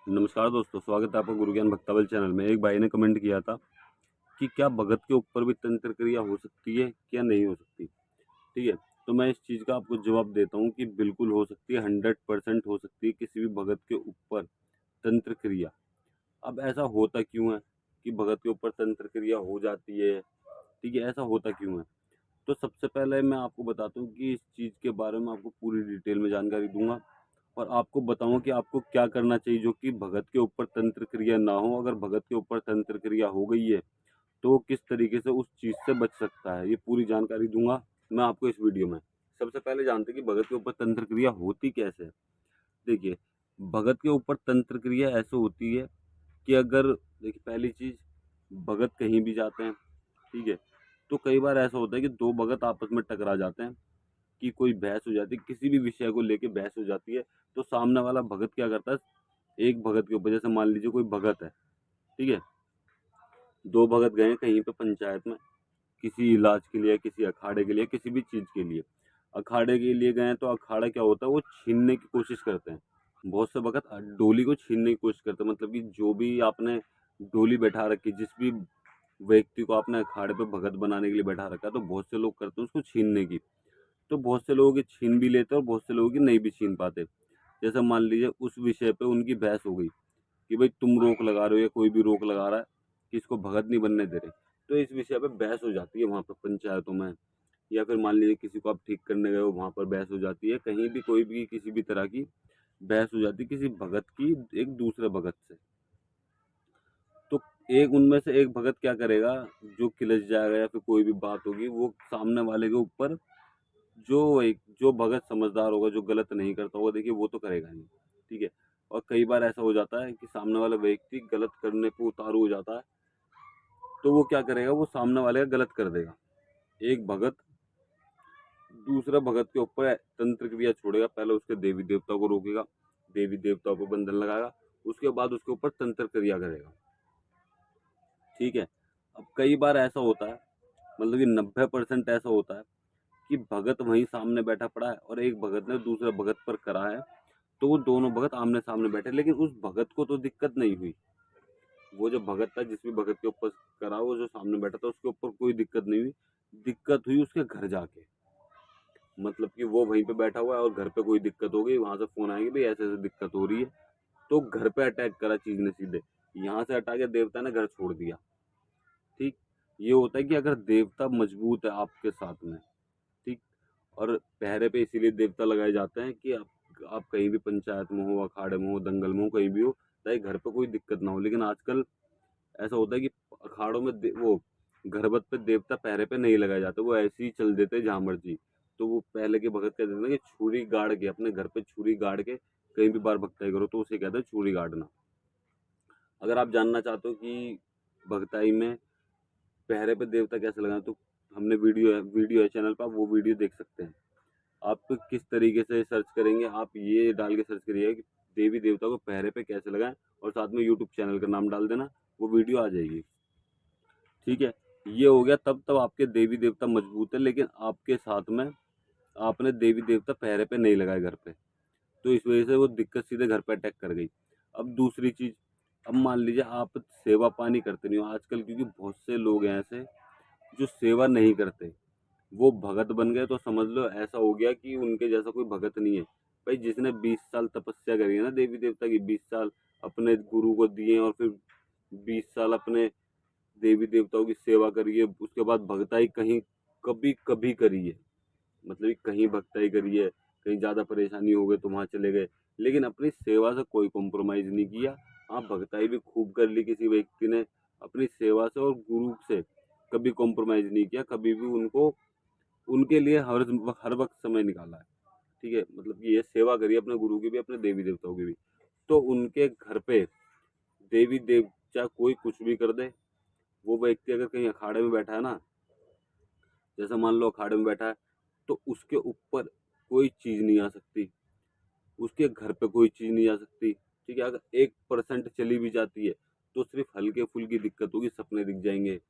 नमस्कार दोस्तों, स्वागत है आपका गुरु ज्ञान भक्तावल चैनल में। एक भाई ने कमेंट किया था कि क्या भगत के ऊपर भी तंत्र क्रिया हो सकती है, क्या नहीं हो सकती? ठीक है, तो मैं इस चीज़ का आपको जवाब देता हूँ कि बिल्कुल हो सकती है, 100% हो सकती है किसी भी भगत के ऊपर तंत्र क्रिया। अब ऐसा होता क्यों है कि भगत के ऊपर तंत्र क्रिया हो जाती है? ठीक है, ऐसा होता क्यों है? तो सबसे पहले मैं आपको बताता हूँ कि इस चीज़ के बारे में आपको पूरी डिटेल में जानकारी दूँगा और आपको बताऊँ कि आपको क्या करना चाहिए जो कि भगत के ऊपर तंत्र क्रिया ना हो। अगर भगत के ऊपर तंत्र क्रिया हो गई है, तो वो किस तरीके से उस चीज़ से बच सकता है, ये पूरी जानकारी दूँगा मैं आपको इस वीडियो में। सबसे पहले जानते हैं कि भगत के ऊपर तंत्र क्रिया होती कैसे है? देखिए, भगत के ऊपर तंत्र क्रिया ऐसे होती है कि अगर देखिए पहली चीज़, भगत कहीं भी जाते हैं, ठीक है? तो कई बार ऐसा होता है कि 2 भगत आपस में टकरा जाते हैं कि कोई बहस हो जाती है, किसी भी विषय को लेके बहस हो जाती है, तो सामने वाला भगत क्या करता है, एक भगत के ऊपर जैसे मान लीजिए कोई भगत है, ठीक है? 2 भगत गए कहीं पे पंचायत में, किसी इलाज के लिए, किसी अखाड़े के लिए, किसी भी चीज़ के लिए। अखाड़े के लिए गए हैं, तो अखाड़ा क्या होता है, वो छीनने की कोशिश करते हैं। बहुत से भगत डोली को छीनने की कोशिश करते हैं, मतलब कि जो भी आपने डोली बैठा रखी, जिस भी व्यक्ति को आपने अखाड़े पे भगत बनाने के लिए बैठा रखा है, तो बहुत से लोग करते हैं उसको छीनने की। तो बहुत से लोगों की छीन भी लेते हैं और बहुत से लोगों की नहीं भी छीन पाते। जैसे मान लीजिए उस विषय पे उनकी बहस हो गई कि भाई तुम रोक लगा रहे हो या कोई भी रोक लगा रहा है कि इसको भगत नहीं बनने दे रहे। तो इस विषय पे बहस हो जाती है वहाँ पे पंचायतों में, या फिर मान लीजिए किसी को आप ठीक करने गए हो, वहाँ पर बहस हो जाती है। कहीं भी कोई भी किसी भी तरह की बहस हो जाती है किसी भगत की एक दूसरे भगत से। तो एक उनमें से एक भगत क्या करेगा, जो किलस जाएगा या फिर कोई भी बात होगी, वो सामने वाले के ऊपर जो भगत समझदार होगा, जो गलत नहीं करता होगा, देखिए वो तो करेगा नहीं, ठीक है? और कई बार ऐसा हो जाता है कि सामने वाला व्यक्ति गलत करने पे उतारू हो जाता है, तो वो क्या करेगा, वो सामने वाले का गलत कर देगा। एक भगत दूसरा भगत के ऊपर तंत्र क्रिया छोड़ेगा, पहले उसके देवी देवता को रोकेगा, देवी देवताओं को बंधन लगाएगा, उसके बाद उसके ऊपर तंत्र क्रिया करेगा, ठीक है? अब कई बार ऐसा होता है, मतलब कि 90% ऐसा होता है कि भगत वहीं सामने बैठा पड़ा है और एक भगत ने दूसरे भगत पर करा है, तो वो दोनों भगत आमने-सामने बैठे, लेकिन उस भगत को तो दिक्कत नहीं हुई। वो जो भगत था, जिस भी भगत के ऊपर करा, वो जो सामने बैठा था, उसके ऊपर कोई दिक्कत नहीं हुई। दिक्कत हुई उसके घर जाके। मतलब कि वो वहीं पे बैठा हुआ है और घर पे कोई दिक्कत हो गई, वहाँ से फ़ोन आया कि भई ऐसे-ऐसे दिक्कत हो रही है, तो घर पे अटैक करा चीज़ ने सीधे। यहाँ से हटा के देवता ने घर छोड़ दिया, ठीक? ये होता है कि अगर देवता मजबूत है आपके साथ में, ठीक? और पहरे पे इसीलिए देवता लगाए जाते हैं कि आप कहीं भी पंचायत में हो, अखाड़े में हो, दंगल में हो, कहीं भी हो, ताकि घर पे कोई दिक्कत ना हो। लेकिन आजकल ऐसा होता है कि अखाड़ों में वो घरबत पे देवता पहरे पे नहीं लगाए जाते, वो ऐसे ही चल देते जहाँ मर्जी। तो वो पहले के भगत कहते थे ना कि छुरी गाड़ के, अपने घर पे छुरी गाड़ के कहीं भी बार भगताई करो, तो उसे कहते हैं छुरी गाड़ना। अगर आप जानना चाहते हो कि भगताई में पहरे पे देवता कैसे लगाएं, तो हमने वीडियो है चैनल पर, आप वो वीडियो देख सकते हैं। आप किस तरीके से सर्च करेंगे, आप ये डाल के सर्च करिएगा कि देवी देवता को पहरे पे कैसे लगाएं, और साथ में यूट्यूब चैनल का नाम डाल देना, वो वीडियो आ जाएगी, ठीक है? ये हो गया, तब आपके देवी देवता मजबूत है, लेकिन आपके साथ में आपने देवी देवता पहरे पे नहीं लगाए घर पे, तो इस वजह से वो दिक्कत सीधे घर पे अटैक कर गई। अब दूसरी चीज़, अब मान लीजिए आप सेवा पानी करते नहीं हो आजकल, क्योंकि बहुत से लोग हैं ऐसे जो सेवा नहीं करते, वो भगत बन गए, तो समझ लो ऐसा हो गया कि उनके जैसा कोई भगत नहीं है। भाई जिसने 20 साल तपस्या करी है ना देवी देवता की, 20 साल अपने गुरु को दिए और फिर 20 साल अपने देवी देवताओं की सेवा करी है, उसके बाद भगताई कहीं कभी कभी करी है, मतलब कि कहीं भगताई करी है, कहीं ज़्यादा परेशानी हो गई तो वहाँ चले गए, लेकिन अपनी सेवा से कोई कॉम्प्रोमाइज़ नहीं किया। हाँ, भगताई भी खूब कर ली किसी व्यक्ति ने, अपनी सेवा से और गुरु से कभी कॉम्प्रोमाइज़ नहीं किया, कभी भी उनको उनके लिए हर वक़्त समय निकाला है, ठीक है? मतलब कि ये सेवा करी है अपने गुरु की भी, अपने देवी देवताओं की भी। तो उनके घर पे देवी देव चाहे कोई कुछ भी कर दे, वो व्यक्ति अगर कहीं अखाड़े में बैठा है ना, जैसे मान लो अखाड़े में बैठा है, तो उसके ऊपर कोई चीज़ नहीं आ सकती, उसके घर पे कोई चीज़ नहीं आ सकती, ठीक है? अगर 1% चली भी जाती है, तो सिर्फ़ हल्के-फुल्की दिक्कत होगी, सपने दिख जाएँगे,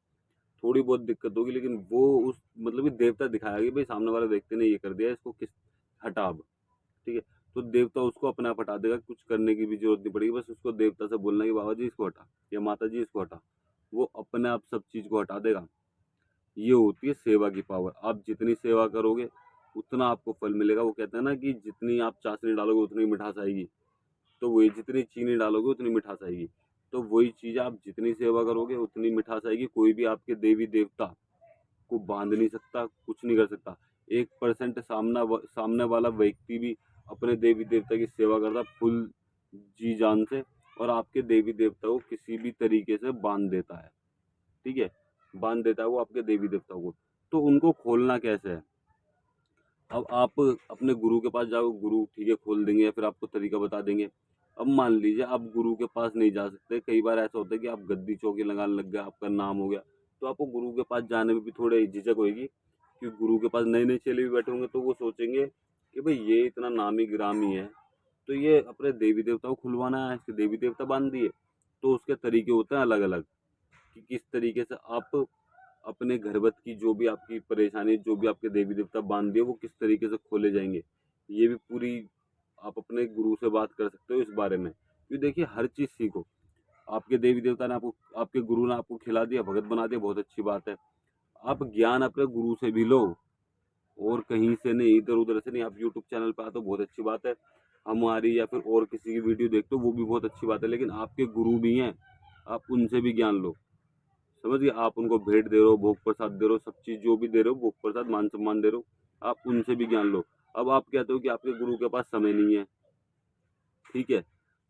थोड़ी बहुत दिक्कत होगी, लेकिन वो उस मतलब कि देवता दिखाएगा कि भाई सामने वाले व्यक्ति ने ये कर दिया, इसको किस हटा अब, ठीक है? तो देवता उसको अपने आप हटा देगा, कुछ करने की भी जरूरत नहीं पड़ेगी। बस उसको देवता से बोलना है कि बाबा जी इसको हटा या माता जी इसको हटा, वो अपने आप सब चीज़ को हटा देगा। ये होती है सेवा की पावर। आप जितनी सेवा करोगे उतना आपको फल मिलेगा। वो कहते हैं ना कि जितनी आप चाशनी डालोगे उतनी मिठास आएगी, तो वही जितनी चीनी डालोगे उतनी मिठास आएगी। तो वही चीज़, आप जितनी सेवा करोगे उतनी मिठास आएगी। कोई भी आपके देवी देवता को बांध नहीं सकता, कुछ नहीं कर सकता। 1% सामने वाला व्यक्ति भी अपने देवी देवता की सेवा करता फुल जी जान से, और आपके देवी देवता को किसी भी तरीके से बांध देता है। ठीक है, बांध देता है वो आपके देवी देवता को। तो उनको खोलना कैसे है? अब आप अपने गुरु के पास जाओ, गुरु ठीक है खोल देंगे या फिर आपको तरीका बता देंगे। अब मान लीजिए आप गुरु के पास नहीं जा सकते, कई बार ऐसा होता है कि आप गद्दी चौकी लगाने लग गए, आपका नाम हो गया, तो आपको गुरु के पास जाने में भी थोड़ी झिझक होगी, क्योंकि गुरु के पास नए नए चेले भी बैठे होंगे, तो वो सोचेंगे कि भाई ये इतना नामी गिरामी है, तो ये अपने देवी देवता को खुलवाना है, इसके देवी देवता बांध दिए। तो उसके तरीके होते हैं अलग अलग, कि किस तरीके से आप अपने घरवत की जो भी आपकी परेशानी, जो भी आपके देवी देवता बांध दिए, वो किस तरीके से खोले जाएंगे, ये भी पूरी आप अपने गुरु से बात कर सकते हो इस बारे में। क्योंकि देखिए हर चीज़ सीखो। आपके देवी देवता ने आपको, आपके गुरु ने आपको खिला दिया, भगत बना दिया, बहुत अच्छी बात है। आप ज्ञान अपने गुरु से भी लो, और कहीं से नहीं, इधर उधर से नहीं। आप यूट्यूब चैनल पे आते हो, बहुत अच्छी बात है। हमारी या फिर और किसी की वीडियो देखते हो, वो भी बहुत अच्छी बात है, लेकिन आपके गुरु भी हैं, आप उनसे भी ज्ञान लो। समझिए, आप उनको भेंट दे रहे हो, भोग प्रसाद दे रहे हो, सब चीज़ जो भी दे रहे हो, भोग प्रसाद मान सम्मान दे रहे हो, आप उनसे भी ज्ञान लो। अब आप कहते हो कि आपके गुरु के पास समय नहीं है, ठीक है,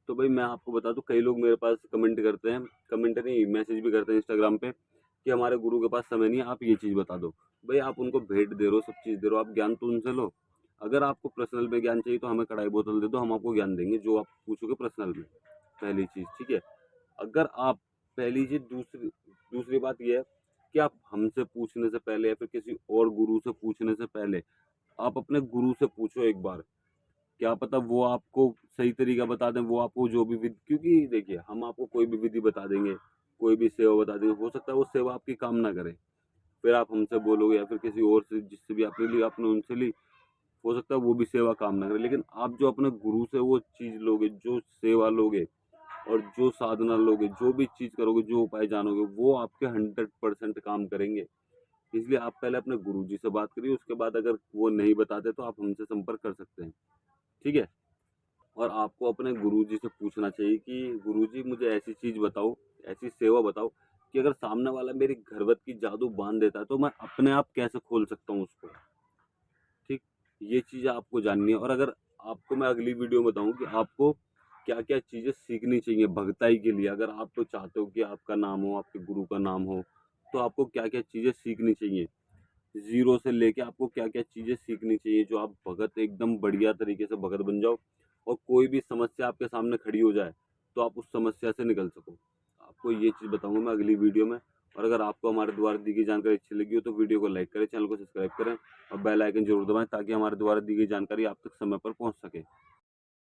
तो भाई मैं आपको बता दूं, कई लोग मेरे पास कमेंट करते हैं, कमेंट नहीं मैसेज भी करते हैं इंस्टाग्राम पे, कि हमारे गुरु के पास समय नहीं है, आप ये चीज़ बता दो। भाई आप उनको भेंट दे रहे हो, सब चीज़ दे रहे हो, आप ज्ञान तो उनसे लो। अगर आपको पर्सनल में ज्ञान चाहिए तो हमें कढ़ाई बोतल दे दो, हम आपको ज्ञान देंगे जो आप पूछोगे पर्सनल में, पहली चीज़, ठीक है। अगर आप, पहली चीज़, दूसरी दूसरी बात ये है कि आप हमसे पूछने से पहले या फिर किसी और गुरु से पूछने से पहले आप अपने गुरु से पूछो एक बार। क्या पता वो आपको सही तरीका बता दें, वो आपको जो भी विधि, क्योंकि देखिए हम आपको कोई भी विधि बता देंगे, कोई भी सेवा बता देंगे, हो सकता है वो सेवा आपकी काम ना करे, फिर आप हमसे बोलोगे या फिर किसी और से जिससे भी आपने ली, आपने उनसे ली, हो सकता है वो भी सेवा काम ना करे। लेकिन आप जो अपने गुरु से वो चीज़ लोगे, जो सेवा लोगे और जो साधना लोगे, जो भी चीज़ करोगे, जो उपाय जानोगे, वो आपके 100% काम करेंगे। इसलिए आप पहले अपने गुरुजी से बात करिए, उसके बाद अगर वो नहीं बताते तो आप हमसे संपर्क कर सकते हैं, ठीक है। और आपको अपने गुरुजी से पूछना चाहिए कि गुरुजी मुझे ऐसी चीज़ बताओ, ऐसी सेवा बताओ कि अगर सामने वाला मेरी घरवत की जादू बांध देता है तो मैं अपने आप कैसे खोल सकता हूँ उसको, ठीक। ये चीज़ आपको जाननी है। और अगर आपको मैं अगली वीडियो में बताऊँ कि आपको क्या क्या चीज़ें सीखनी चाहिए भगताई के लिए, अगर आप तो चाहते हो कि आपका नाम हो, आपके गुरु का नाम हो, तो आपको क्या क्या चीज़ें सीखनी चाहिए, ज़ीरो से लेके आपको क्या क्या चीज़ें सीखनी चाहिए, जो आप भगत एकदम बढ़िया तरीके से भगत बन जाओ, और कोई भी समस्या आपके सामने खड़ी हो जाए तो आप उस समस्या से निकल सको। आपको ये चीज़ बताऊंगा मैं अगली वीडियो में। और अगर आपको हमारे द्वारा दी गई जानकारी अच्छी लगी हो तो वीडियो को लाइक करें, चैनल को सब्सक्राइब करें और बेल आइकन जरूर दबाएं, ताकि हमारे द्वारा दी गई जानकारी आप तक समय पर पहुंच सके।